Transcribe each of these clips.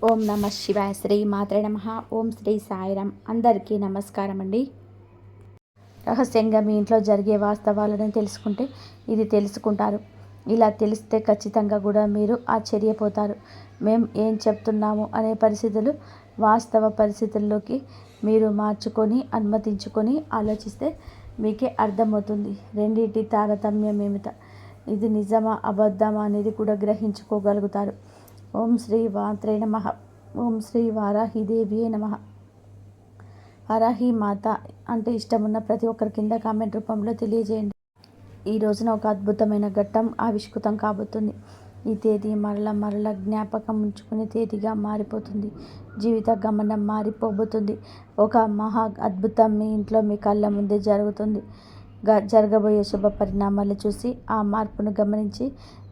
ఓం నమ శివాయ. శ్రీ మాత్రే నమః. ఓం శ్రీ సాయిరామ్. అందరికీ నమస్కారం అండి. రహస్యంగా మీ ఇంట్లో జరిగే వాస్తవాలను తెలుసుకుంటే ఇది తెలుసుకుంటారు. ఇలా తెలిస్తే ఖచ్చితంగా కూడా మీరు ఆశ్చర్యపోతారు. మేము ఏం చెప్తున్నాము అనే పరిస్థితులు వాస్తవ పరిస్థితుల్లోకి మీరు మార్చుకొని అనుమతించుకొని ఆలోచిస్తే మీకే అర్థమవుతుంది రెండింటి తారతమ్యం ఏమిటో. ఇది నిజమా అబద్ధమా అనేది కూడా గ్రహించుకోగలుగుతారు. ఓం శ్రీ మాత్రే నమః. ఓం శ్రీ వారాహిదేవియే నమః. వారాహి మాత అంటే ఇష్టమున్న ప్రతి ఒక్కరి కింద కామెంట్ రూపంలో తెలియజేయండి. ఈ రోజున ఒక అద్భుతమైన ఘట్టం ఆవిష్కృతం కాబోతుంది. ఈ తేదీ మరల జ్ఞాపకం ఉంచుకునే తేదీగా మారిపోతుంది. జీవిత గమనం మారిపోబోతుంది. ఒక మహా అద్భుతం మీ ఇంట్లో మీ కళ్ళ ముందే జరుగుతుంది. జరగబోయే శుభ పరిణామాలు చూసి ఆ మార్పును గమనించి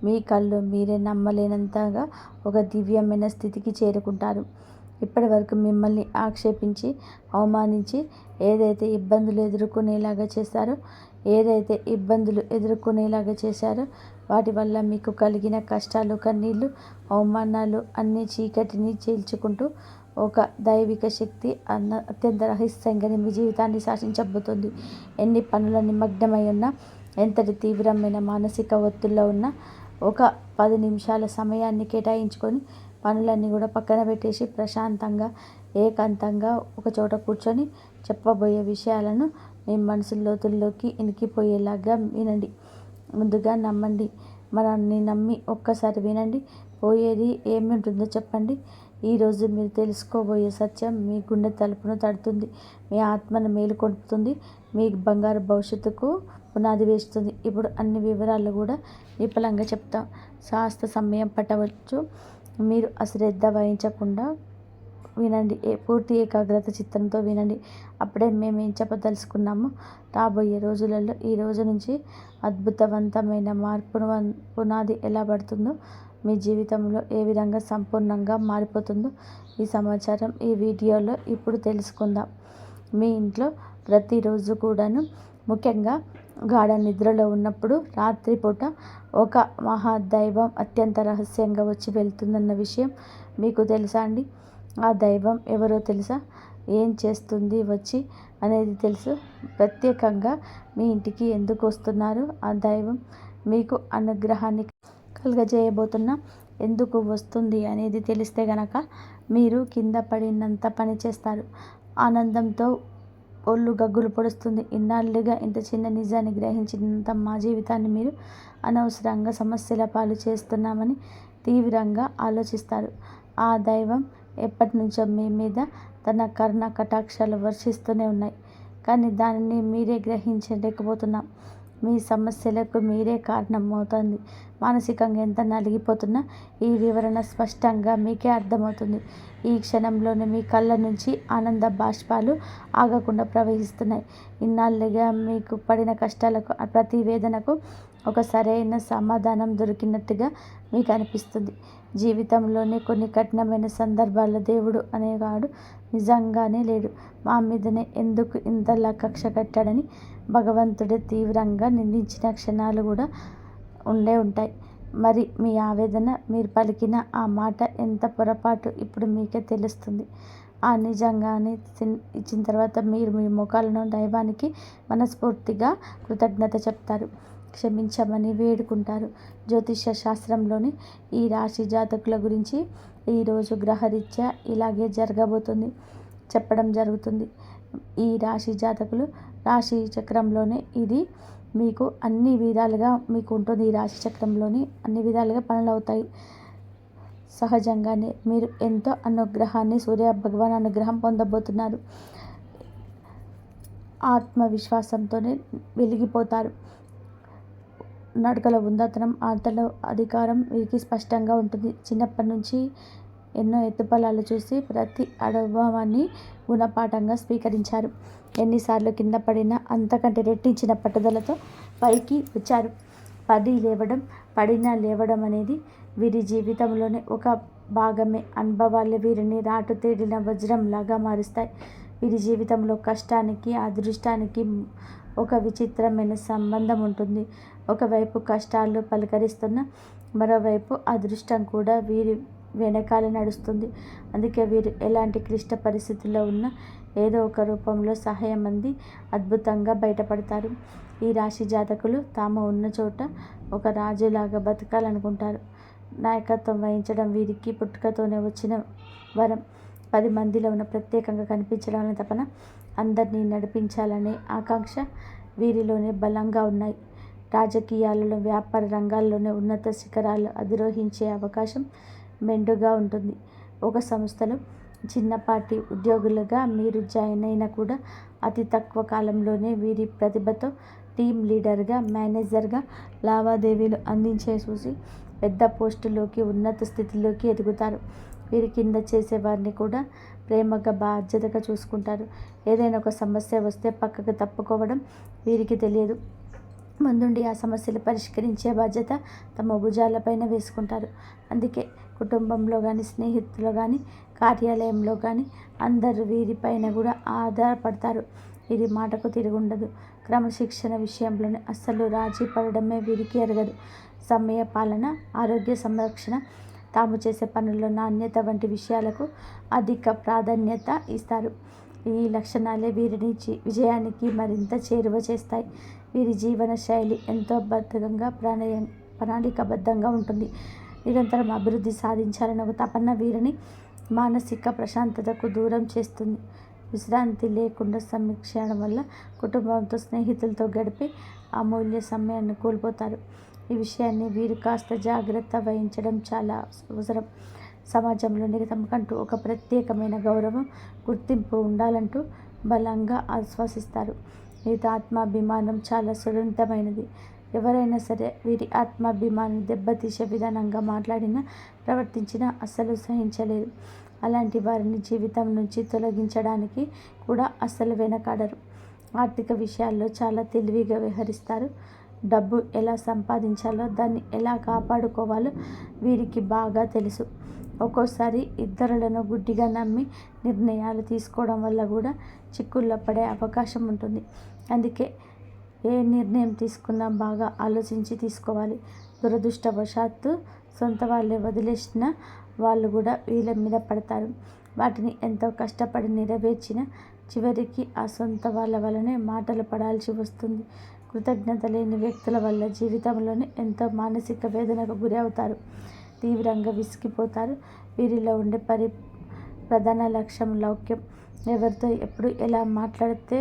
మీ కళ్ళు మీరే నమ్మలేనంతగా ఒక దివ్యమైన స్థితికి చేరుకుంటారు. ఇప్పటి వరకు మిమ్మల్ని ఆక్షేపించి అవమానించి ఏదైతే ఇబ్బందులు ఎదుర్కొనేలాగా చేశారో వాటి వల్ల మీకు కలిగిన కష్టాలు, కన్నీళ్ళు, అవమానాలు అన్ని చీకటిని చీల్చుకుంటూ ఒక దైవిక శక్తి అత్యంత రహస్యంగా మీ జీవితాన్ని శాసించబోతుంది. ఎన్ని పనుల నిమగ్నమై ఉన్నా, ఎంతటి తీవ్రమైన మానసిక ఒత్తిడిలో ఉన్నా ఒక 10 నిమిషాల సమయాన్ని కేటాయించుకొని పనులన్నీ కూడా పక్కన పెట్టేసి ప్రశాంతంగా ఏకాంతంగా ఒక చోట కూర్చొని చెప్పబోయే విషయాలను మీ మనసు లోతుల్లోకి ఇనికిపోయేలాగా వినండి. ముందుగా నమ్మండి. మనల్ని నమ్మి ఒక్కసారి వినండి. పోయేది ఏమి ఉంటుందో చెప్పండి. ఈరోజు మీరు తెలుసుకోబోయే సత్యం మీ గుండె తలుపును తడుతుంది. మీ ఆత్మను మేలుకొల్పుతుంది. మీ బంగారు భవిష్యత్తుకు పునాది వేస్తుంది. ఇప్పుడు అన్ని వివరాలు కూడా విపులంగా చెప్తాం. శాస్త్ర సమయం పట్టవచ్చు. మీరు అశ్రద్ధ వహించకుండా వినండి. పూర్తి ఏకాగ్రత చిత్తంతో వినండి. అప్పుడే మేము ఏం చెప్పదలుచుకున్నామో రాబోయే రోజులలో ఈ రోజు నుంచి అద్భుతవంతమైన మార్పును పునాది ఎలా పడుతుందో, మీ జీవితంలో ఏ విధంగా సంపూర్ణంగా మారిపోతుందో ఈ సమాచారం ఈ వీడియోలో ఇప్పుడు తెలుసుకుందాం. మీ ఇంట్లో ప్రతిరోజు కూడాను, ముఖ్యంగా గాఢ నిద్రలో ఉన్నప్పుడు రాత్రిపూట ఒక మహాదైవం అత్యంత రహస్యంగా వచ్చి వెళ్తుందన్న విషయం మీకు తెలుసా అండి? ఆ దైవం ఎవరో తెలుసా? ఏం చేస్తుంది వచ్చి అనేది తెలుసు? ప్రత్యేకంగా మీ ఇంటికి ఎందుకు వస్తున్నారు ఆ దైవం? మీకు అనుగ్రహాన్ని కలుగజేయబోతున్నా ఎందుకు వస్తుంది అనేది తెలిస్తే గనక మీరు కింద పడినంత పని చేస్తారు. ఆనందంతో ఒళ్ళు గగ్గులు పొడుస్తుంది. ఇన్నాళ్ళుగా ఇంత చిన్న నిజాన్ని గ్రహించినంత మా జీవితాన్ని మీరు అనవసరంగా సమస్యల పాలు చేస్తున్నామని తీవ్రంగా ఆలోచిస్తారు. ఆ దైవం ఎప్పటి నుంచో మీ మీద తన కరుణ కటాక్షాలు వర్షిస్తూనే ఉన్నాయి. కానీ దానిని మీరే గ్రహించలేకపోతున్నాం. మీ సమస్యలకు మీరే కారణమవుతుంది. మానసికంగా ఎంత నలిగిపోతున్నా ఈ వివరణ స్పష్టంగా మీకే అర్థమవుతుంది. ఈ క్షణంలోనే మీ కళ్ళ నుంచి ఆనంద బాష్పాలు ఆగకుండా ప్రవహిస్తున్నాయి. ఇన్నాళ్ళుగా మీకు పడిన కష్టాలకు, ప్రతి వేదనకు ఒక సరైన సమాధానం దొరికినట్టుగా మీకు అనిపిస్తుంది. జీవితంలోనే కొన్ని కఠినమైన సందర్భాల్లో దేవుడు అనేవాడు నిజంగానే లేడు. మా మీదనే ఎందుకు ఇంతలా కక్ష కట్టాడని భగవంతుడే తీవ్రంగా నిందించిన క్షణాలు కూడా ఉంటాయి. మరి మీ ఆవేదన, మీరు పలికిన ఆ మాట ఎంత పొరపాటు ఇప్పుడు మీకే తెలుస్తుంది. ఆ నిజంగానే ఇచ్చిన తర్వాత మీరు మీ ముఖాలను దైవానికి మనస్ఫూర్తిగా కృతజ్ఞత చెప్తారు. క్షమించమని వేడుకుంటారు. జ్యోతిష్య శాస్త్రంలోని ఈ రాశి జాతకుల గురించి ఈరోజు గ్రహరీత్యా ఇలాగే జరగబోతుంది చెప్పడం జరుగుతుంది. ఈ రాశి జాతకులు రాశి చక్రంలోనే ఇది మీకు అన్ని విధాలుగా మీకు ఉంటుంది. ఈ రాశి చక్రంలోని అన్ని విధాలుగా పనులు అవుతాయి. సహజంగానే మీరు ఎంతో అనుగ్రహాన్ని, సూర్య భగవాన్ అనుగ్రహం పొందబోతున్నారు. ఆత్మవిశ్వాసంతోనే వెలిగిపోతారు. నడకలో ఉందాతనం, ఆటలో అధికారం వీరికి స్పష్టంగా ఉంటుంది. చిన్నప్పటి నుంచి ఎన్నో ఎత్తుపల్లాలు చూసి ప్రతి అనుభవాన్ని గుణపాఠంగా స్వీకరించారు. ఎన్నిసార్లు కింద పడినా అంతకంటే రెట్టించిన పట్టుదలతో పైకి వచ్చారు. పడినా లేవడం అనేది వీరి జీవితంలోనే ఒక భాగమే. అనుభవాలు వీరిని రాటు తేలిన వజ్రంలాగా మారుస్తాయి. వీరి జీవితంలో కష్టానికి, అదృష్టానికి ఒక విచిత్రమైన సంబంధం ఉంటుంది. ఒకవైపు కష్టాలు పలకరిస్తున్న, మరోవైపు అదృష్టం కూడా వెనకాల నడుస్తుంది. అందుకే వీరు ఎలాంటి క్లిష్ట పరిస్థితుల్లో ఉన్నా ఏదో ఒక రూపంలో సహాయం అంది అద్భుతంగా బయటపడతారు. ఈ రాశి జాతకులు తాము ఉన్న చోట ఒక రాజులాగా బతకాలనుకుంటారు. నాయకత్వం వహించడం వీరికి పుట్టుకతోనే వచ్చిన వరం. 10 మందిలో ఉన్న ప్రత్యేకంగా కనిపించడం అనే తపన, అందరినీ నడిపించాలనే ఆకాంక్ష వీరిలోనే బలంగా ఉన్నాయి. రాజకీయాలలో, వ్యాపార రంగాల్లోనే ఉన్నత శిఖరాలు అధిరోహించే అవకాశం మెండుగా ఉంటుంది. ఒక సంస్థలో చిన్నపాటి ఉద్యోగులుగా మీరు జాయిన్ అయినా కూడా అతి తక్కువ కాలంలోనే వీరి ప్రతిభతో టీమ్ లీడర్గా, మేనేజర్గా లావాదేవీలు అందించే చూసి పెద్ద పోస్టులోకి, ఉన్నత స్థితిలోకి ఎదుగుతారు. వీరి కింద చేసేవారిని కూడా ప్రేమగా, బాధ్యతగా చూసుకుంటారు. ఏదైనా ఒక సమస్య వస్తే పక్కకు తప్పుకోవడం వీరికి తెలియదు. ముందుండి ఆ సమస్యలు పరిష్కరించే బాధ్యత తమ భుజాలపైన వేసుకుంటారు. అందుకే కుటుంబంలో కానీ, స్నేహితులు కానీ, కార్యాలయంలో కానీ అందరూ వీరిపైన కూడా ఆధారపడతారు. వీరి మాటకు తిరుగుండదు. క్రమశిక్షణ విషయంలోనే అస్సలు రాజీ పడడమే వీరికి ఎరగదు. సమయ పాలన, ఆరోగ్య సంరక్షణ, తాము చేసే పనుల్లో నాణ్యత వంటి విషయాలకు అధిక ప్రాధాన్యత ఇస్తారు. ఈ లక్షణాలే వీరిని విజయానికి మరింత చేరువ చేస్తాయి. వీరి జీవన శైలి ఎంతో బద్ధంగా, ప్రణాళికాబద్ధంగా ఉంటుంది. నిరంతరం అభివృద్ధి సాధించాలని ఒక తపన వీరిని మానసిక ప్రశాంతతకు దూరం చేస్తుంది. విశ్రాంతి లేకుండా సమీక్షించడం వల్ల కుటుంబంతో, స్నేహితులతో గడిపి అమూల్య సమయాన్ని కోల్పోతారు. ఈ విషయాన్ని వీరు కాస్త జాగ్రత్త వహించడం చాలా అవసరం. సమాజంలో తమకంటూ ఒక ప్రత్యేకమైన గౌరవం, గుర్తింపు ఉండాలంటూ బలంగా ఆశ్వాసిస్తారు. వీరి ఆత్మాభిమానం చాలా సున్నితమైనది. ఎవరైనా సరే వీరి ఆత్మాభిమానాన్ని దెబ్బతీసే విధానంగా మాట్లాడినా, ప్రవర్తించినా అస్సలు సహించలేరు. అలాంటి వారిని జీవితం నుంచి తొలగించడానికి కూడా అస్సలు వెనకాడరు. ఆర్థిక విషయాల్లో చాలా తెలివిగా వ్యవహరిస్తారు. డబ్బు ఎలా సంపాదించాలో, దాన్ని ఎలా కాపాడుకోవాలో వీరికి బాగా తెలుసు. ఒక్కోసారి ఇతరులను గుడ్డిగా నమ్మి నిర్ణయాలు తీసుకోవడం వల్ల కూడా చిక్కుల్లో పడే అవకాశం ఉంటుంది. అందుకే ఏ నిర్ణయం తీసుకున్నా బాగా ఆలోచించి తీసుకోవాలి. దురదృష్టవశాత్తు సొంత వాళ్ళే వదిలేసిన వాళ్ళు కూడా వీళ్ళ మీద పడతారు. వాటిని ఎంతో కష్టపడి నెరవేర్చిన చివరికి ఆ సొంత వాళ్ళ వల్లనే మాటలు పడాల్సి వస్తుంది. కృతజ్ఞత లేని వ్యక్తుల వల్ల జీవితంలోనే ఎంతో మానసిక వేదనకు గురి అవుతారు. తీవ్రంగా విసిగిపోతారు. వీరిలో ఉండే ప్రధాన లక్ష్యం లౌక్యం. ఎవరితో ఎప్పుడు ఎలా మాట్లాడితే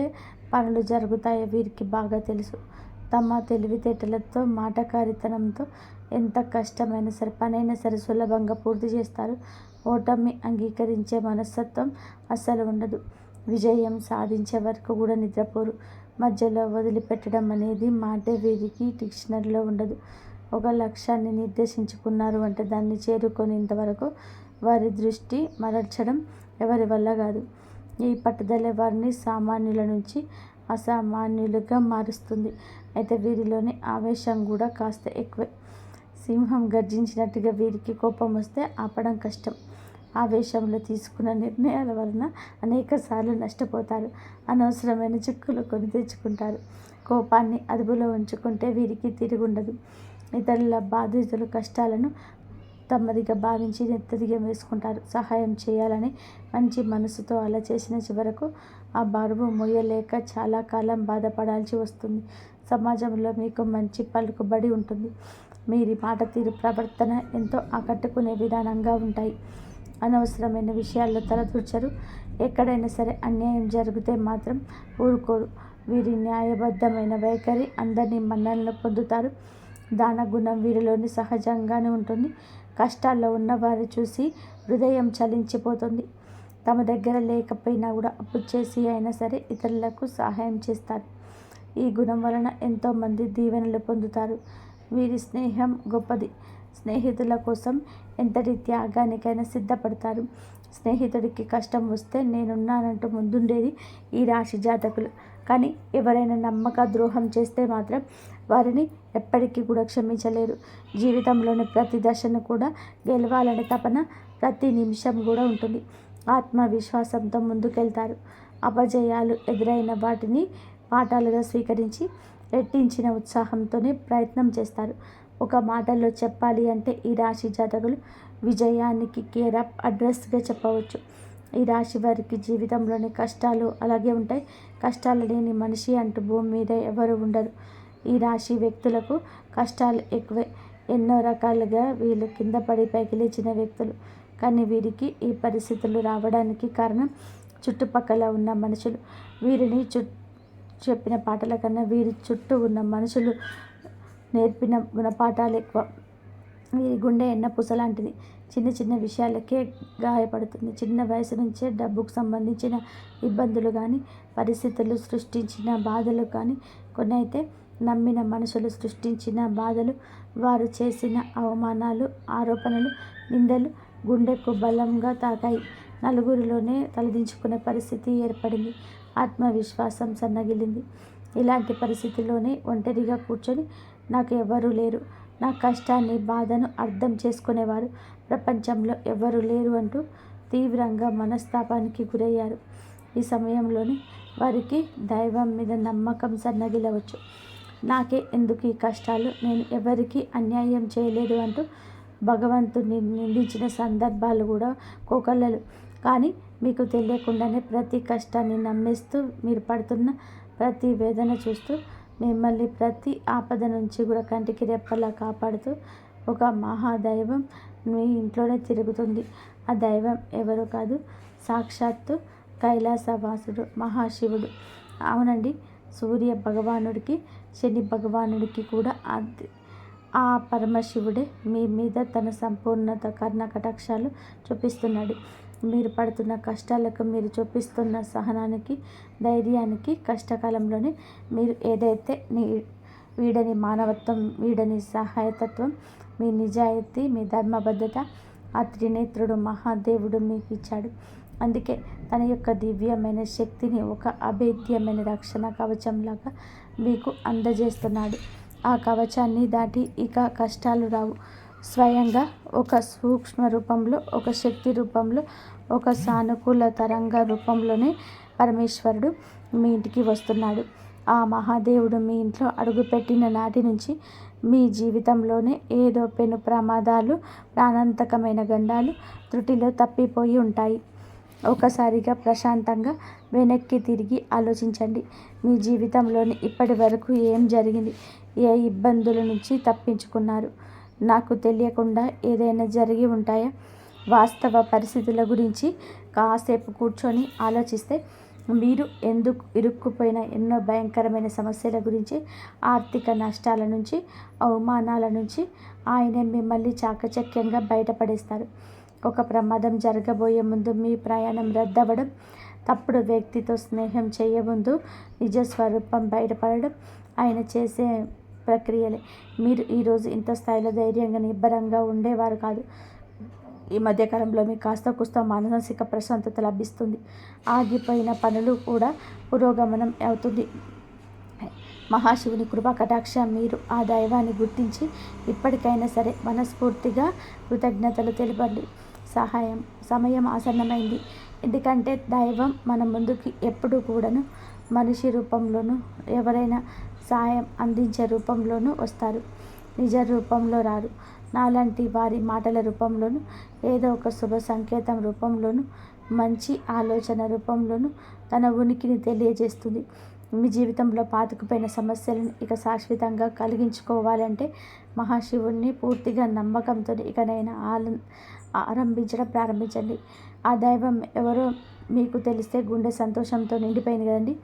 పనులు జరుగుతాయో వీరికి బాగా తెలుసు. తమ తెలివితేటలతో, మాటకారితనంతో ఎంత కష్టమైనా సరే, పనైనా సరే సులభంగా పూర్తి చేస్తారు. ఓటమి అంగీకరించే మనస్తత్వం అస్సలు ఉండదు. విజయం సాధించే వరకు కూడా నిద్రపోరు. మధ్యలో వదిలిపెట్టడం అనేది మాటే వీరికి డిక్షనరీలో ఉండదు. ఒక లక్ష్యాన్ని నిర్దేశించుకున్నారు అంటే దాన్ని చేరుకునేంత వరకు వారి దృష్టి మరల్చడం ఎవరి వల్ల కాదు. ఈ పట్టుదల వారిని సామాన్యుల నుంచి అసామాన్యులుగా మారుస్తుంది. అయితే వీరిలోని ఆవేశం కూడా కాస్త ఎక్కువే. సింహం గర్జించినట్టుగా వీరికి కోపం వస్తే ఆపడం కష్టం. ఆవేశంలో తీసుకున్న నిర్ణయాల వలన అనేకసార్లు నష్టపోతారు. అనవసరమైన చిక్కులు కొని తెచ్చుకుంటారు. కోపాన్ని అదుపులో ఉంచుకుంటే వీరికి తిరుగుండదు. ఇతరుల బాధితుల కష్టాలను తమదిగా భావించి నెత్తదిగా వేసుకుంటారు. సహాయం చేయాలని మంచి మనసుతో అలా చేసిన చివరకు ఆ బరువు మోయలేక చాలా కాలం బాధపడాల్సి వస్తుంది. సమాజంలో మీకు మంచి పలుకుబడి ఉంటుంది. మీరి మాట తీరు, ప్రవర్తన ఎంతో ఆకట్టుకునే విధానంగా ఉంటాయి. అనవసరమైన విషయాల్లో తలదూర్చరు. ఎక్కడైనా సరే అన్యాయం జరిగితే మాత్రం ఊరుకోరు. వీరి న్యాయబద్ధమైన వైఖరి అందరినీ మన్ననలు పొందుతారు. దాన గుణం వీరిలోని సహజంగానే ఉంటుంది. కష్టాల్లో ఉన్నవారు చూసి హృదయం చలించిపోతుంది. తమ దగ్గర లేకపోయినా కూడా అప్పు చేసి అయినా సరే ఇతరులకు సహాయం చేస్తారు. ఈ గుణం వలన ఎంతోమంది దీవెనలు పొందుతారు. వీరి స్నేహం గొప్పది. స్నేహితుల కోసం ఎంతటి త్యాగానికైనా సిద్ధపడతారు. స్నేహితుడికి కష్టం వస్తే నేనున్నానంటూ ముందుండేది ఈ రాశి జాతకులు. కానీ ఎవరైనా నమ్మక ద్రోహం చేస్తే మాత్రం వారిని ఎప్పటికీ కూడా క్షమించలేరు. జీవితంలోని ప్రతి దశను కూడా గెలవాలనే తపన ప్రతి నిమిషం కూడా ఉంటుంది. ఆత్మవిశ్వాసంతో ముందుకెళ్తారు. అపజయాలు ఎదురైన వాటిని పాఠాలుగా స్వీకరించి రెట్టించిన ఉత్సాహంతోనే ప్రయత్నం చేస్తారు. ఒక మాటలో చెప్పాలి అంటే ఈ రాశి జాతకులు విజయానికి కేర్ ఆఫ్ అడ్రస్గా చెప్పవచ్చు. ఈ రాశి వారికి జీవితంలోని కష్టాలు అలాగే ఉంటాయి. కష్టాలు లేని మనిషి అంటూ భూమి మీద ఎవరు ఉండరు. ఈ రాశి వ్యక్తులకు కష్టాలు ఎక్కువే. ఎన్నో రకాలుగా వీళ్ళు కింద పడి పైకి లేచిన వ్యక్తులు. కానీ వీరికి ఈ పరిస్థితులు రావడానికి కారణం చుట్టుపక్కల ఉన్న మనుషులు. వీరిని చెప్పిన పాటల కన్నా వీరి చుట్టూ ఉన్న మనుషులు నేర్పిన గుణపాఠాలు ఎక్కువ. వీరి గుండె ఎన్న పూసలాంటిది. చిన్న చిన్న విషయాలకే గాయపడుతుంది. చిన్న వయసు నుంచే డబ్బుకు సంబంధించిన ఇబ్బందులు కానీ, పరిస్థితులు సృష్టించిన బాధలు కానీ, కొన్ని అయితే నమ్మిన మనుషులు సృష్టించిన బాధలు, వారు చేసిన అవమానాలు, ఆరోపణలు, నిందలు గుండెకు బలంగా తాకాయి. నలుగురిలోనే తలదించుకునే పరిస్థితి ఏర్పడింది. ఆత్మవిశ్వాసం సన్నగిల్లింది. ఇలాంటి పరిస్థితిలోనే ఒంటరిగా కూర్చొని నాకు ఎవరూ లేరు, నా కష్టాన్ని బాధను అర్థం చేసుకునేవారు ప్రపంచంలో ఎవరూ లేరు అంటూ తీవ్రంగా మనస్తాపానికి గురయ్యారు. ఈ సమయంలోనే వారికి దైవం మీద నమ్మకం సన్నగిలవచ్చు. నాకే ఎందుకు ఈ కష్టాలు, నేను ఎవరికి అన్యాయం చేయలేదు అంటూ భగవంతుని నిందించిన సందర్భాలు కూడా కోకొల్లలు. కానీ మీకు తెలియకుండానే ప్రతి కష్టాన్ని నమ్మేస్తూ, మీరు పడుతున్న ప్రతి వేదన చూస్తూ, మిమ్మల్ని ప్రతి ఆపద నుంచి కూడా కంటికి రెప్పలా కాపాడుతూ ఒక మహాదైవం మీ ఇంట్లోనే తిరుగుతుంది. ఆ దైవం ఎవరో కాదు, సాక్షాత్తు కైలాసవాసుడు మహాశివుడు. అవునండి, సూర్య భగవానుడికి, శని భగవానుడికి కూడా ఆ పరమశివుడే మీ మీద తన సంపూర్ణత కర్ణ కటాక్షాలు చూపిస్తున్నాడు. మీరు పడుతున్న కష్టాలకు, మీరు చూపిస్తున్న సహనానికి, ధైర్యానికి, కష్టకాలంలోనే మీరు ఏదైతే వీడని మానవత్వం, వీడని సహాయతత్వం, మీ నిజాయితీ, మీ ధర్మబద్ధత ఆ త్రినేత్రుడు మహాదేవుడు మీకు ఇచ్చాడు. అందుకే తన యొక్క దివ్యమైన శక్తిని ఒక అభేద్యమైన రక్షణ కవచంలాగా మీకు అందజేస్తున్నాడు. ఆ కవచాన్ని దాటి ఇక కష్టాలు రావు. స్వయంగా ఒక సూక్ష్మ రూపంలో, ఒక శక్తి రూపంలో, ఒక సానుకూల తరంగ రూపంలోనే పరమేశ్వరుడు మీ ఇంటికి వస్తున్నాడు. ఆ మహాదేవుడు మీ ఇంట్లో అడుగుపెట్టిన నాటి నుంచి మీ జీవితంలోనే ఏదో పెను ప్రమాదాలు, ప్రాణాంతకమైన గండాలు త్రుటిలో తప్పిపోయి ఉంటాయి. ఒకసారిగా ప్రశాంతంగా వెనక్కి తిరిగి ఆలోచించండి. మీ జీవితంలోని ఇప్పటి వరకు ఏం జరిగింది? ఏ ఇబ్బందుల నుంచి తప్పించుకున్నారు? నాకు తెలియకుండా ఏదైనా జరిగి ఉంటాయా? వాస్తవ పరిస్థితుల గురించి కాసేపు కూర్చొని ఆలోచిస్తే మీరు ఎందుకు ఇరుక్కుపోయిన ఎన్నో భయంకరమైన సమస్యల గురించి, ఆర్థిక నష్టాల నుంచి, అవమానాల నుంచి ఆయన మిమ్మల్ని చాకచక్యంగా బయటపడేస్తారు. ఒక ప్రమాదం జరగబోయే ముందు మీ ప్రయాణం రద్దవడం, తప్పుడు వ్యక్తితో స్నేహం చేయముందు నిజస్వరూపం బయటపడడం ఆయన చేసే ప్రక్రియలే. మీరు ఈరోజు ఇంత స్థాయిలో ధైర్యంగా నిబ్బరంగా ఉండేవారు కాదు. ఈ మధ్యకాలంలో మీకు కాస్త కుస్త మానసిక ప్రశాంతత లభిస్తుంది. ఆగిపోయిన పనులు కూడా పురోగమనం అవుతుంది. మహాశివుని కృపా కటాక్ష. మీరు ఆ దైవాన్ని గుర్తించి ఇప్పటికైనా సరే మనస్ఫూర్తిగా కృతజ్ఞతలు తెలపండి. సమయం ఆసన్నమైంది. ఎందుకంటే దైవం మన ముందుకి ఎప్పుడు కూడాను మనిషి రూపంలోనూ, ఎవరైనా సాయం అందించే రూపంలోనూ వస్తారు. నిజ రూపంలో రారు. నాలాంటి వారి మాటల రూపంలోనూ, ఏదో ఒక శుభ సంకేతం రూపంలోనూ, మంచి ఆలోచన రూపంలోనూ తన ఉనికిని తెలియజేస్తుంది. మీ జీవితంలో పాతుకుపోయిన సమస్యలను ఇక శాశ్వతంగా కలిగించుకోవాలంటే మహాశివుణ్ణి పూర్తిగా నమ్మకంతో ఇకనైనా ఆరంభించడం ప్రారంభించండి. ఆ దైవం ఎవరో మీకు తెలిస్తే గుండె సంతోషంతో నిండిపోయింది కదండి.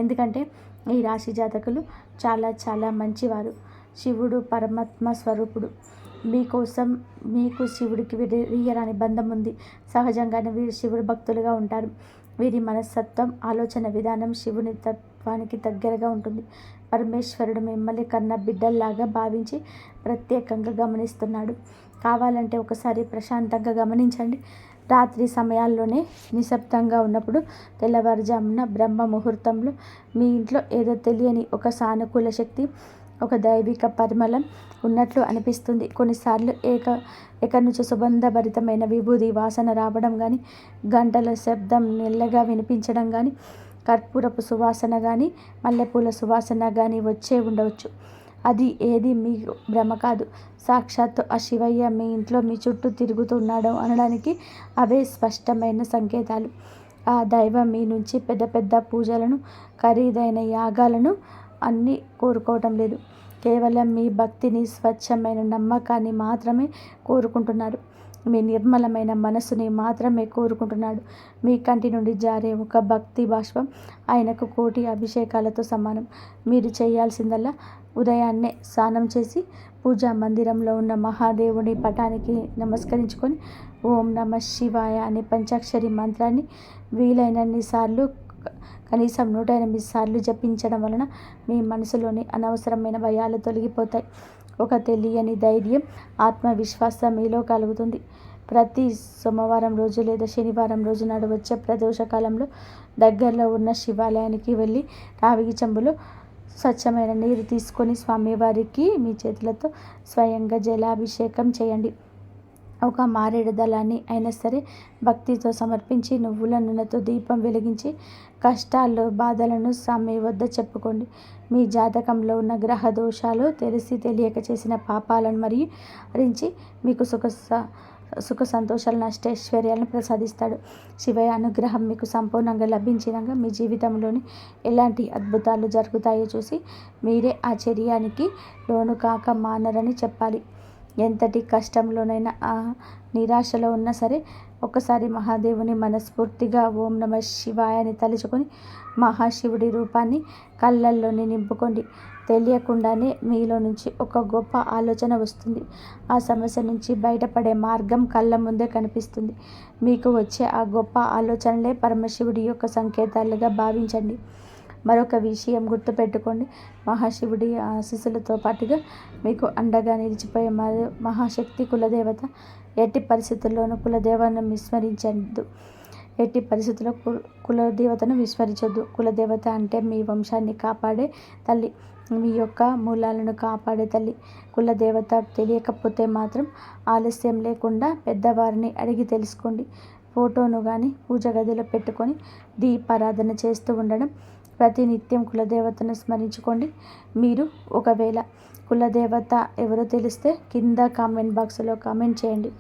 ఎందుకంటే ఈ రాశి జాతకులు చాలా చాలా మంచివారు. శివుడు పరమాత్మ స్వరూపుడు. మీకోసం, మీకు శివుడికి విడదీయరాని బంధం ఉంది. సహజంగానే వీరు శివుడు భక్తులుగా ఉంటారు. వీరి మనస్తత్వం, ఆలోచన విధానం శివుని తత్వానికి దగ్గరగా ఉంటుంది. పరమేశ్వరుడు మిమ్మల్ని కన్న బిడ్డల్లాగా భావించి ప్రత్యేకంగా గమనిస్తున్నాడు. కావాలంటే ఒకసారి ప్రశాంతంగా గమనించండి. రాత్రి సమయాల్లోనే నిశ్శబ్దంగా ఉన్నప్పుడు, తెల్లవారుజామున బ్రహ్మ ముహూర్తంలో మీ ఇంట్లో ఏదో తెలియని ఒక సానుకూల శక్తి, ఒక దైవిక పరిమళం ఉన్నట్లు అనిపిస్తుంది. కొన్నిసార్లు ఎక్కడి నుంచి సుగంధభరితమైన విభూది వాసన రావడం కానీ, గంటల శబ్దం మెల్లగా వినిపించడం కానీ, కర్పూరపు సువాసన కానీ, మల్లెపూల సువాసన కానీ వచ్చే ఉండవచ్చు. అది ఏది మీ భ్రమ కాదు. సాక్షాత్తు ఆ శివయ్య మీ ఇంట్లో మీ చుట్టూ తిరుగుతున్నాడు అనడానికి అవే స్పష్టమైన సంకేతాలు. ఆ దైవం మీ నుంచి పెద్ద పెద్ద పూజలను, ఖరీదైన యాగాలను అన్నీ కోరుకోవటం లేదు. కేవలం మీ భక్తిని, స్వచ్ఛమైన నమ్మకాన్ని మాత్రమే కోరుకుంటున్నారు. మీ నిర్మలమైన మనసుని మాత్రమే కోరుకుంటున్నాడు. మీ కంటి నుండి జారే ఒక భక్తి బాష్పం ఆయనకు కోటి అభిషేకాలతో సమానం. మీరు చేయాల్సిందల్లా ఉదయాన్నే స్నానం చేసి పూజా మందిరంలో ఉన్న మహాదేవుని పటానికి నమస్కరించుకొని ఓం నమ శివాయ అనే పంచాక్షరి మంత్రాన్ని వీలైనన్ని సార్లు, కనీసం 108 సార్లు జపించడం వలన మీ మనసులోని అనవసరమైన భయాలు తొలగిపోతాయి. ఒక తెలియని ధైర్యం, ఆత్మవిశ్వాసం మీలో కలుగుతుంది. ప్రతి సోమవారం రోజు లేదా శనివారం రోజు నాడు వచ్చే ప్రదోషకాలంలో దగ్గరలో ఉన్న శివాలయానికి వెళ్ళి రావిగి చెంబులో స్వచ్ఛమైన నీరు తీసుకొని స్వామివారికి మీ చేతులతో స్వయంగా జలాభిషేకం చేయండి. ఒక మారేడు దళాన్ని అయినా సరే భక్తితో సమర్పించి నువ్వుల నూనెతో దీపం వెలిగించి కష్టాలు, బాధలను స్వామి వద్ద చెప్పుకోండి. మీ జాతకంలో ఉన్న గ్రహ దోషాలు, తెలిసి తెలియక చేసిన పాపాలను మరియు హరించి మీకు సుఖ సంతోషాలను, అష్టైశ్వర్యాలను ప్రసాదిస్తాడు. శివయ్య అనుగ్రహం మీకు సంపూర్ణంగా లభించినాక మీ జీవితంలోని ఎలాంటి అద్భుతాలు జరుగుతాయో చూసి మీరే ఆశ్చర్యానికి లోను కాక మానరని చెప్పాలి. ఎంతటి కష్టంలోనైనా, నిరాశలో ఉన్నా సరే ఒకసారి మహాదేవుని మనస్ఫూర్తిగా ఓం నమ శివాయ అని తలుచుకొని మహాశివుడి రూపాన్ని కళ్ళల్లోని నింపుకోండి. తెలియకుండానే మీలో నుంచి ఒక గొప్ప ఆలోచన వస్తుంది. ఆ సమస్య నుంచి బయటపడే మార్గం కళ్ళ ముందే కనిపిస్తుంది. మీకు వచ్చే ఆ గొప్ప ఆలోచనలే పరమశివుడి యొక్క సంకేతాలుగా భావించండి. మరొక విషయం గుర్తుపెట్టుకోండి, మహాశివుడి ఆశీస్సులతో పాటుగా మీకు అండగా నిలిచిపోయే మహాశక్తి కులదేవత. ఎట్టి పరిస్థితుల్లోనూ ఎట్టి పరిస్థితుల్లో కులదేవతను విస్మరించొద్దు. కులదేవత అంటే మీ వంశాన్ని కాపాడే తల్లి, మీ యొక్క మూలాలను కాపాడే తల్లి. కులదేవత తెలియకపోతే మాత్రం ఆలస్యం లేకుండా పెద్దవారిని అడిగి తెలుసుకోండి. ఫోటోను కానీ పూజ గదిలో పెట్టుకొని దీపారాధన చేస్తూ ఉండడం. ప్రతినిత్యం కులదేవతను స్మరించుకోండి. మీరు ఒకవేళ కులదేవత ఎవరో తెలిస్తే కింద కామెంట్ బాక్స్లో కామెంట్ చేయండి.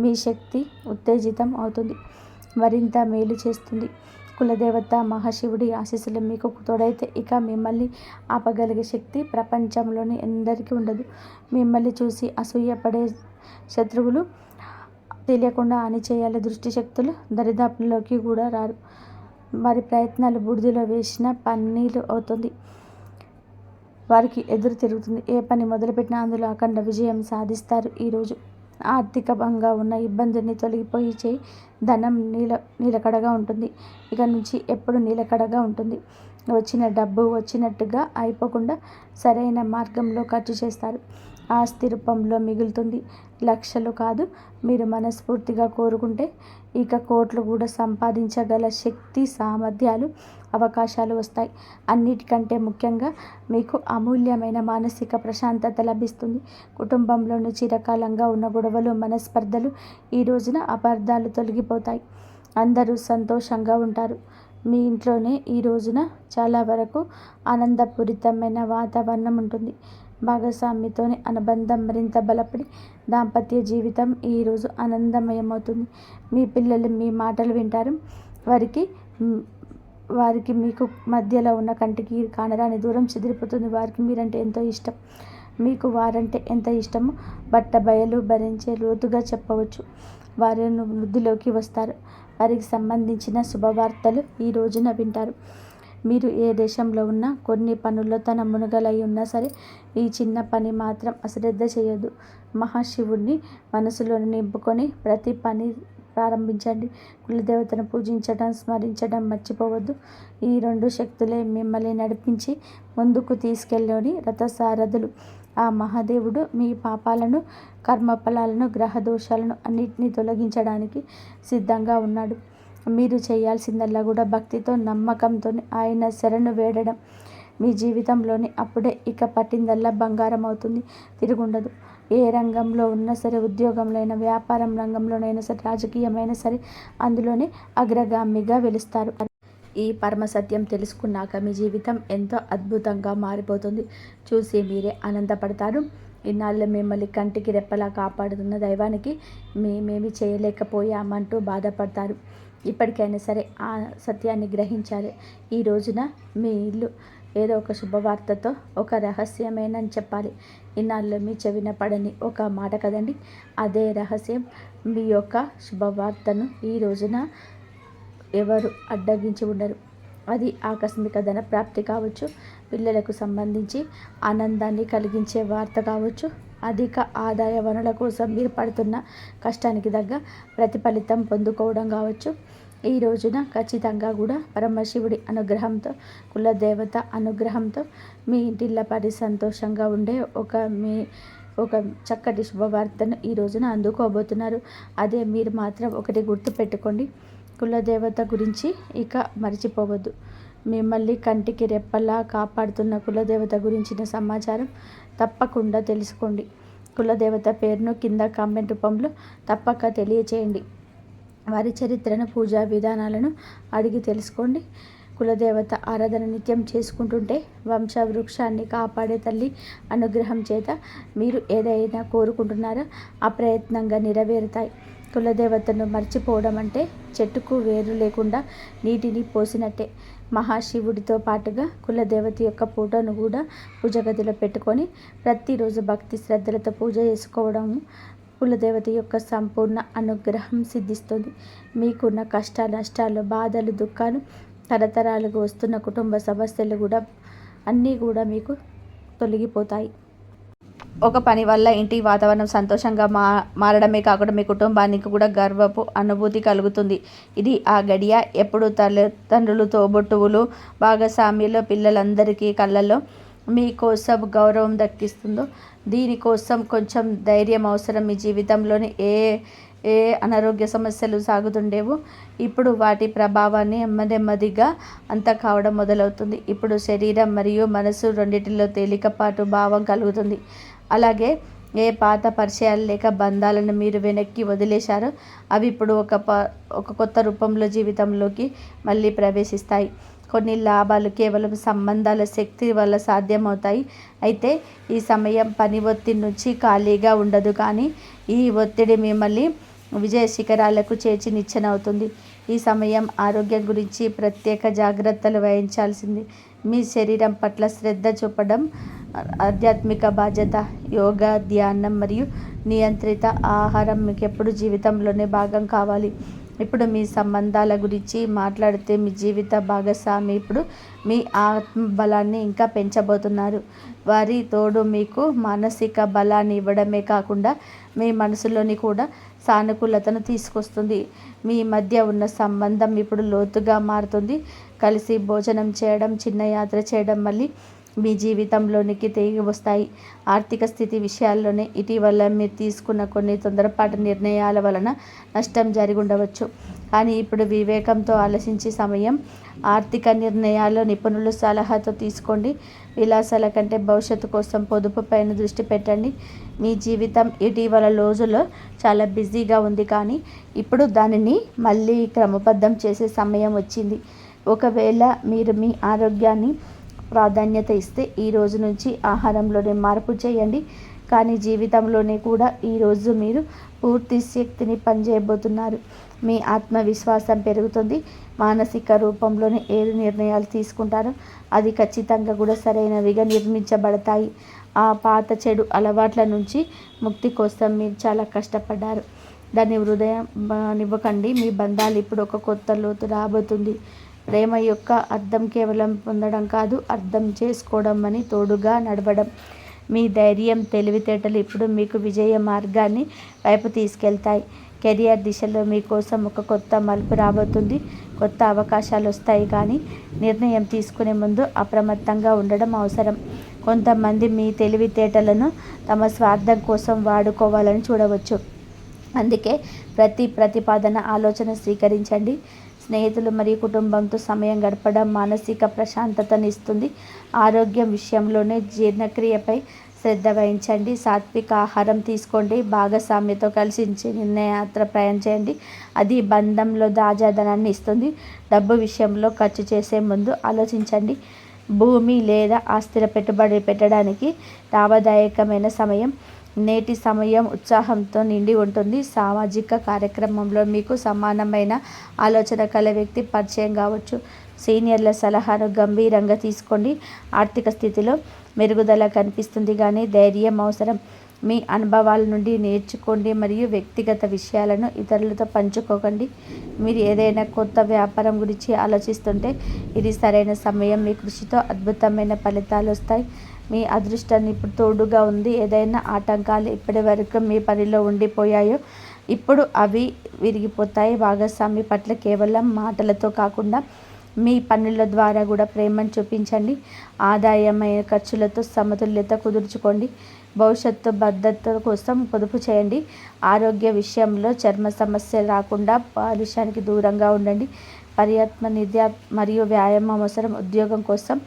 మీ శక్తి ఉత్తేజితం అవుతుంది, మరింత మేలు చేస్తుంది. కులదేవత మహాశివుడి ఆశీస్సులు మీకు తోడైతే ఇక మిమ్మల్ని ఆపగలిగే శక్తి ప్రపంచంలోని ఎందరికీ ఉండదు. మిమ్మల్ని చూసి అసూయపడే శత్రువులు, తెలియకుండా అణిచేయాలి దృష్టి శక్తులు దరిదాపుల్లోకి కూడా రారు. వారి ప్రయత్నాలు బూడిదలో వేసిన పన్నీరు అవుతుంది. వారికి ఎదురు తిరుగుతుంది. ఏ పని మొదలుపెట్టినా అందులో అఖండ విజయం సాధిస్తారు. ఈరోజు ఆర్థికంగా ఉన్న ఇబ్బందుల్ని తొలగిపోయి చేయి. ధనం నిలకడగా ఉంటుంది. ఇక నుంచి ఎప్పుడు నిలకడగా ఉంటుంది. వచ్చిన డబ్బు వచ్చినట్టుగా అయిపోకుండా సరైన మార్గంలో ఖర్చు చేస్తారు. ఆస్తి రూపంలో మిగులుతుంది. లక్షలు కాదు, మీరు మనస్ఫూర్తిగా కోరుకుంటే ఇక కోట్లు కూడా సంపాదించగల శక్తి, సామర్థ్యాలు, అవకాశాలు వస్తాయి. అన్నిటికంటే ముఖ్యంగా మీకు అమూల్యమైన మానసిక ప్రశాంతత లభిస్తుంది. కుటుంబంలోని చిరకాలంగా ఉన్న గొడవలు, మనస్పర్ధలు ఈ రోజున అపార్థాలు తొలగిపోతాయి. అందరూ సంతోషంగా ఉంటారు. మీ ఇంట్లోనే ఈ రోజున చాలా వరకు ఆనందపూరితమైన వాతావరణం ఉంటుంది. భాగస్వామితోని అనుబంధం మరింత బలపడి దాంపత్య జీవితం ఈరోజు ఆనందమయమవుతుంది. మీ పిల్లలు మీ మాటలు వింటారు. వారికి మీకు మధ్యలో ఉన్న కంటికి కానరాని దూరం చెదిరిపోతుంది. వారికి మీరంటే ఎంతో ఇష్టం. మీకు వారంటే ఎంత ఇష్టమో బట్ట బయలు భరించే లోతుగా చెప్పవచ్చు. వారు వృద్ధిలోకి వస్తారు. వారికి సంబంధించిన శుభవార్తలు ఈ రోజున వింటారు. మీరు ఏ దేశంలో ఉన్నా, కొన్ని పనుల్లో తన మునుగలై ఉన్నా సరే ఈ చిన్న పని మాత్రం అశ్రద్ధ చేయొద్దు. మహాశివుడిని మనసులో నింపుకొని ప్రతి పని ప్రారంభించండి. కులదేవతను పూజించడం, స్మరించడం మర్చిపోవద్దు. ఈ 2 శక్తులే మిమ్మల్ని నడిపించి ముందుకు తీసుకెళ్ళని రథసారథులు. ఆ మహాదేవుడు మీ పాపాలను, కర్మఫలాలను, గ్రహదోషాలను అన్నిటినీ తొలగించడానికి సిద్ధంగా ఉన్నాడు. మీరు చేయాల్సిందల్లా కూడా భక్తితో, నమ్మకంతో ఆయన శరణు వేడడం. మీ జీవితంలోని అప్పుడే ఇక పట్టిందల్లా బంగారం అవుతుంది, తిరుగుండదు. ఏ రంగంలో ఉన్నా సరే, ఉద్యోగంలో అయినా, వ్యాపారం రంగంలోనైనా సరే, రాజకీయమైనా సరే అందులోనే అగ్రగామిగా వెలుస్తారు. ఈ పరమ సత్యం తెలుసుకున్నాక మీ జీవితం ఎంతో అద్భుతంగా మారిపోతుంది. చూసి మీరే ఆనందపడతారు. ఇన్నాళ్ళు మిమ్మల్ని కంటికి రెప్పలా కాపాడుతున్న దైవానికి మేమేమి చేయలేకపోయామంటూ బాధపడతారు. ఇప్పటికైనా సరే ఆ సత్యాన్ని గ్రహించాలి. ఈ రోజున మీ ఇల్లు ఏదో ఒక శుభవార్తతో ఒక రహస్యమేనని చెప్పాలి. ఇన్నాళ్ళు మీ చెవిన పడని ఒక మాట కదండి. అదే రహస్యం. మీ యొక్క శుభవార్తను ఈ రోజున ఎవరు అడ్డగించి ఉండరు. అది ఆకస్మిక ధన ప్రాప్తి కావచ్చు, పిల్లలకు సంబంధించి ఆనందాన్ని కలిగించే వార్త కావచ్చు, అధిక ఆదాయ వనరుల కోసం మీరు పడుతున్న కష్టానికి తగ్గ ప్రతిఫలితం పొందుకోవడం కావచ్చు. ఈ రోజున ఖచ్చితంగా కూడా పరమశివుడి అనుగ్రహంతో, కులదేవత అనుగ్రహంతో మీ ఇంటిల్లపాటి సంతోషంగా ఉండే ఒక చక్కటి శుభవార్తను ఈ రోజున అందుకోబోతున్నారు. అదే మీరు మాత్రం ఒకటి గుర్తుపెట్టుకోండి. కులదేవత గురించి ఇక మర్చిపోవద్దు. మిమ్మల్ని కంటికి రెప్పలా కాపాడుతున్న కులదేవత గురించిన సమాచారం తప్పకుండా తెలుసుకోండి. కులదేవత పేరును కింద కామెంట్ రూపంలో తప్పక తెలియచేయండి. వారి చరిత్రను, పూజా విధానాలను అడిగి తెలుసుకోండి. కులదేవత ఆరాధన నిత్యం చేసుకుంటుంటే వంశవృక్షాన్ని కాపాడే తల్లి అనుగ్రహం చేత మీరు ఏదైనా కోరుకుంటున్నారో అప్రయత్నంగా నెరవేరుతాయి. కులదేవతను మర్చిపోవడం అంటే చెట్టుకు వేరు లేకుండా నీటిని పోసినట్టే. మహాశివుడితో పాటుగా కులదేవత యొక్క ఫోటోను కూడా పూజ గదిలో పెట్టుకొని ప్రతిరోజు భక్తి శ్రద్ధలతో పూజ చేసుకోవడం కులదేవత యొక్క సంపూర్ణ అనుగ్రహం సిద్ధిస్తుంది. మీకున్న కష్టాలు, నష్టాలు, బాధలు, దుఃఖాలు, తరతరాలుగా వస్తున్న కుటుంబ సమస్యలు కూడా అన్నీ కూడా మీకు తొలగిపోతాయి. ఒక పని వల్ల ఇంటి వాతావరణం సంతోషంగా మారడమే కాకుండా మీ కుటుంబానికి కూడా గర్వపు అనుభూతి కలుగుతుంది. ఇది ఆ గడియ. ఎప్పుడు తల్లిదండ్రులు, తోబుట్టువులు, భాగస్వామ్యులు, పిల్లలందరికీ కళ్ళల్లో మీకోసం గౌరవం దక్కిస్తుందో దీనికోసం కొంచెం ధైర్యం అవసరం. మీ జీవితంలోని ఏ అనారోగ్య సమస్యలు సాగుతుండేవో ఇప్పుడు వాటి ప్రభావాన్ని నెమ్మదిగా అంత కావడం మొదలవుతుంది. ఇప్పుడు శరీరం మరియు మనసు రెండింటిలో తేలికపాటు భావం కలుగుతుంది. అలాగే ఏ పాత పరిచయాలు లేక బంధాలను మీరు వెనక్కి వదిలేశారో అవి ఇప్పుడు ఒక కొత్త రూపంలో జీవితంలోకి మళ్ళీ ప్రవేశిస్తాయి. కొన్ని లాభాలు కేవలం సంబంధాల శక్తి వల్ల సాధ్యమవుతాయి. అయితే ఈ సమయం పని ఒత్తిడి నుంచి ఖాళీగా ఉండదు, కానీ ఈ ఒత్తిడి మిమ్మల్ని విజయ శిఖరాలకు చేర్చి నిచ్చెనవుతుంది. ఈ సమయం ఆరోగ్యం గురించి ప్రత్యేక జాగ్రత్తలు వహించాల్సింది. మీ శరీరం పట్ల శ్రద్ధ చూపడం ఆధ్యాత్మిక బాధ్యత. యోగా, ధ్యానం మరియు నియంత్రిత ఆహారం మీకు ఎప్పుడు జీవితంలోనే భాగం కావాలి. ఇప్పుడు మీ సంబంధాల గురించి మాట్లాడితే మీ జీవిత భాగస్వామి ఇప్పుడు మీ ఆత్మబలాన్ని ఇంకా పెంచబోతున్నారు. వారి తోడు మీకు మానసిక బలాన్ని ఇవ్వడమే కాకుండా మీ మనసులోని కూడా సానుకూలతను తీసుకొస్తుంది. మీ మధ్య ఉన్న సంబంధం ఇప్పుడు లోతుగా మారుతుంది. కలిసి భోజనం చేయడం, చిన్న యాత్ర చేయడం మళ్ళీ మీ జీవితంలోనికి తిరిగి వస్తాయి. ఆర్థిక స్థితి విషయాల్లోనే ఇటీవల మీరు తీసుకున్న కొన్ని తొందరపాటు నిర్ణయాల వలన నష్టం జరిగి ఉండవచ్చు. కానీ ఇప్పుడు వివేకంతో ఆలోచించే సమయం. ఆర్థిక నిర్ణయాల్లో నిపుణుల సలహాతో తీసుకోండి. విలాసాల కంటే భవిష్యత్తు కోసం పొదుపు పైన దృష్టి పెట్టండి. మీ జీవితం ఇటీవల రోజుల్లో చాలా బిజీగా ఉంది, కానీ ఇప్పుడు దానిని మళ్ళీ క్రమబద్ధం చేసే సమయం వచ్చింది. ఒకవేళ మీరు మీ ఆరోగ్యాన్ని ప్రాధాన్యత ఇస్తే ఈ రోజు నుంచి ఆహారంలోనే మార్పు చేయండి. కానీ జీవితంలోనే కూడా ఈరోజు మీరు పూర్తి శక్తిని పనిచేయబోతున్నారు. మీ ఆత్మవిశ్వాసం పెరుగుతుంది. మానసిక రూపంలోనే ఏడు నిర్ణయాలు తీసుకుంటారో అది ఖచ్చితంగా కూడా సరైనవిగా నిర్మించబడతాయి. ఆ పాత చెడు అలవాట్ల నుంచి ముక్తి కోసం మీరు చాలా కష్టపడ్డారు. దాన్ని హృదయనివ్వకండి. మీ బంధాలు ఇప్పుడు ఒక కొత్త లోతు రాబోతుంది. ప్రేమ యొక్క అర్థం కేవలం పొందడం కాదు, అర్థం చేసుకోవడం అని తోడుగా నడవడం. మీ ధైర్యం, తెలివితేటలు ఇప్పుడు మీకు విజయ మార్గాన్ని వైపు తీసుకెళ్తాయి. కెరియర్ దిశలో మీకోసం ఒక కొత్త మలుపు రాబోతుంది. కొత్త అవకాశాలు వస్తాయి, కానీ నిర్ణయం తీసుకునే ముందు అప్రమత్తంగా ఉండడం అవసరం. కొంతమంది మీ తెలివితేటలను తమ స్వార్థం కోసం వాడుకోవాలని చూడవచ్చు. అందుకే ప్రతి ప్రతిపాదన, ఆలోచన స్వీకరించండి. స్నేహితులు మరియు కుటుంబంతో సమయం గడపడం మానసిక ప్రశాంతతను ఇస్తుంది. ఆరోగ్యం విషయంలోనే జీర్ణక్రియపై శ్రద్ధ వహించండి. సాత్విక ఆహారం తీసుకోండి. భాగస్వామితో కలిసి నిర్ణయాత్ర ప్రయాణం చేయండి. అది బంధంలో తాజాదనాన్ని ఇస్తుంది. డబ్బు విషయంలో ఖర్చు చేసే ముందు ఆలోచించండి. భూమి లేదా ఆస్తిలో పెట్టుబడి పెట్టడానికి లాభదాయకమైన సమయం. నేటి సమయం ఉత్సాహంతో నిండి ఉంటుంది. సామాజిక కార్యక్రమంలో మీకు సమానమైన ఆలోచన కల వ్యక్తి పరిచయం కావచ్చు. సీనియర్ల సలహాను గంభీరంగా తీసుకోండి. ఆర్థిక స్థితిలో మెరుగుదల కనిపిస్తుంది కానీ ధైర్యం అవసరం. మీ అనుభవాల నుండి నేర్చుకోండి మరియు వ్యక్తిగత విషయాలను ఇతరులతో పంచుకోకండి. మీరు ఏదైనా కొత్త వ్యాపారం గురించి ఆలోచిస్తుంటే ఇది సరైన సమయం. మీ కృషితో అద్భుతమైన ఫలితాలు వస్తాయి. మీ అదృష్టాన్ని ఇప్పుడు తోడుగా ఉంది. ఏదైనా ఆటంకాలు ఇప్పటి వరకు మీ పనిలో ఉండిపోయాయో ఇప్పుడు అవి విరిగిపోతాయి. భాగస్వామి పట్ల కేవలం మాటలతో కాకుండా మీ పనుల ద్వారా కూడా ప్రేమను చూపించండి. ఆదాయమైన ఖర్చులతో సమతుల్యత కుదుర్చుకోండి. భవిష్యత్తు భద్రత కోసం పొదుపు చేయండి. ఆరోగ్య విషయంలో చర్మ సమస్యలు రాకుండా కాలుష్యానికి దూరంగా ఉండండి. పర్యాత్మ నిద్య మరియు వ్యాయామం అవసరం. ఉద్యోగం కోసం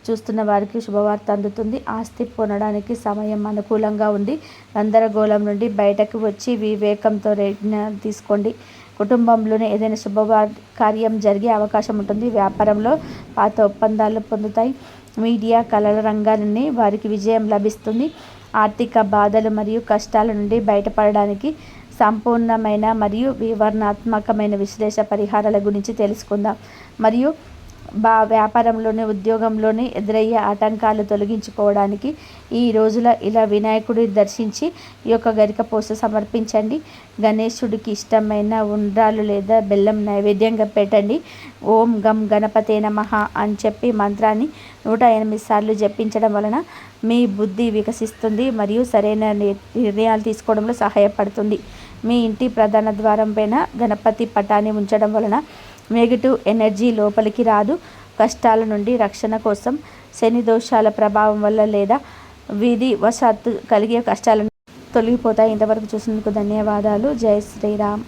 చూస్తున్న వారికి శుభవార్త అందుతుంది. ఆస్తి పొందడానికి సమయం అనుకూలంగా ఉంది. గందరగోళం నుండి బయటకు వచ్చి వివేకంతో నిర్ణయం తీసుకోండి. కుటుంబంలోనే ఏదైనా శుభకార్యం జరిగే అవకాశం ఉంటుంది. వ్యాపారంలో పాత ఒప్పందాలు పొందుతాయి. మీడియా కళల రంగాలని వారికి విజయం లభిస్తుంది. ఆర్థిక బాధలు మరియు కష్టాల నుండి బయటపడడానికి సంపూర్ణమైన మరియు వివరణాత్మకమైన విశ్లేషణ పరిహారాల గురించి తెలుసుకుందాం. మరియు వ్యాపారంలోని ఉద్యోగంలోని ఎదురయ్యే ఆటంకాలు తొలగించుకోవడానికి ఈ రోజుల ఇలా వినాయకుడిని దర్శించి ఈ యొక్క గరిక పూస సమర్పించండి. గణేశుడికి ఇష్టమైన ఉండ్రాలు లేదా బెల్లం నైవేద్యంగా పెట్టండి. ఓం గం గణపతే నమః అని చెప్పి మంత్రాన్ని 108 సార్లు జపించడం వలన మీ బుద్ధి వికసిస్తుంది మరియు సరైన నిర్ణయాలు తీసుకోవడంలో సహాయపడుతుంది. మీ ఇంటి ప్రధాన ద్వారం పైన గణపతి పటాన్ని ఉంచడం వలన నెగిటివ్ ఎనర్జీ లోపలికి రాదు. కష్టాల నుండి రక్షణ కోసం శని దోషాల ప్రభావం వల్ల లేదా విధి వశాత్తు కలిగే కష్టాలను తొలగిపోతాయి. ఇంతవరకు చూసినందుకు ధన్యవాదాలు. జై శ్రీరామ్.